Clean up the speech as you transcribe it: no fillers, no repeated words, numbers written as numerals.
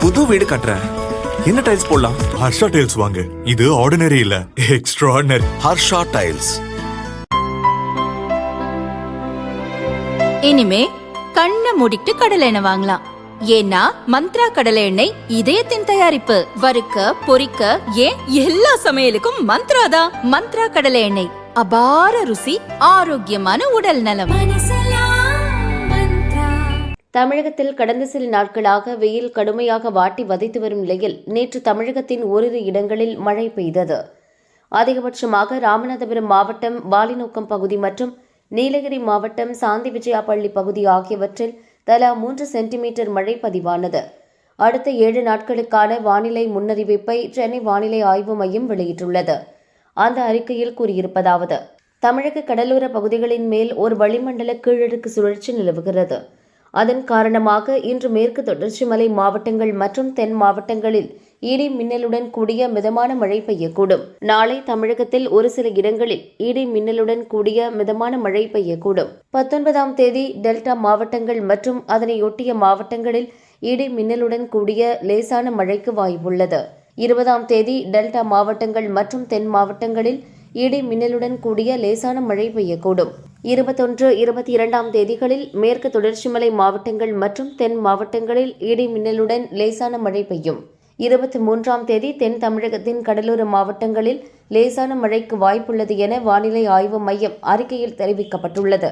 புது வீடு கட்டுறேன். என்ன டைல்ஸ் போடலாம்? ஹர்ஷா டைல்ஸ் வாங்க. இது ஆர்டினரி இல்ல, எக்ஸ்ட்ராஆர்டினரி. ஹர்ஷா டைல்ஸ். இனிமே கண்ணை மூடிட்டு கடலை எண்ணெய் வாங்கலாம். ஏன்னா மந்த்ரா கடலை எண்ணெய் இதயத்தின் தயாரிப்பு. வறுக்க பொரிக்க ஏன் எல்லா சமையலுக்கும் மந்த்ரா தான். மந்த்ரா கடலை எண்ணெய், அபார ருசி, ஆரோக்கியமான உடல் நலம். தமிழகத்தில் கடந்த சில நாட்களாக வெயில் கடுமையாக வாட்டி வதைத்து வரும் நிலையில் நேற்று தமிழகத்தின் ஓரிரு இடங்களில் மழை பெய்தது. அதிகபட்சமாக ராமநாதபுரம் மாவட்டம் வாலிநோக்கம் பகுதி மற்றும் நீலகிரி மாவட்டம் சாந்தி விஜயாபள்ளி பகுதி ஆகியவற்றில் தலா 3 சென்டிமீட்டர் மழை பதிவானது. அடுத்த 7 நாட்களுக்கான வானிலை முன்னறிவிப்பை சென்னை வானிலை ஆய்வு மையம் வெளியிட்டுள்ளது. அந்த அறிக்கையில் கூறியிருப்பதாவது: தமிழக கடலோர பகுதிகளின் மேல் ஒரு வளிமண்டல கீழடுக்கு சுழற்சி நிலவுகிறது. அதன் காரணமாக இன்று மேற்கு தொடர்ச்சி மலை மாவட்டங்கள் மற்றும் தென் மாவட்டங்களில் இடி மின்னலுடன் கூடிய மிதமான மழை பெய்யக்கூடும். நாளை தமிழகத்தில் ஒரு சில இடங்களில் இடி மின்னலுடன் கூடிய மிதமான மழை பெய்யக்கூடும். 19ஆம் தேதி டெல்டா மாவட்டங்கள் மற்றும் அதனையொட்டிய மாவட்டங்களில் இடி மின்னலுடன் கூடிய லேசான மழைக்கு வாய்ப்புள்ளது. 20ஆம் தேதி டெல்டா மாவட்டங்கள் மற்றும் தென் மாவட்டங்களில் இடி மின்னலுடன் கூடிய லேசான மழை பெய்யக்கூடும். 21, 22ஆம் தேதிகளில் மேற்கு தொடர்ச்சி மலை மாவட்டங்கள் மற்றும் தென் மாவட்டங்களில் இடி மின்னலுடன் லேசான மழை பெய்யும். 23ஆம் தேதி தென் தமிழகத்தின் கடலோர மாவட்டங்களில் லேசான மழைக்கு வாய்ப்புள்ளது என வானிலை ஆய்வு மையம் அறிக்கையில் தெரிவிக்கப்பட்டுள்ளது.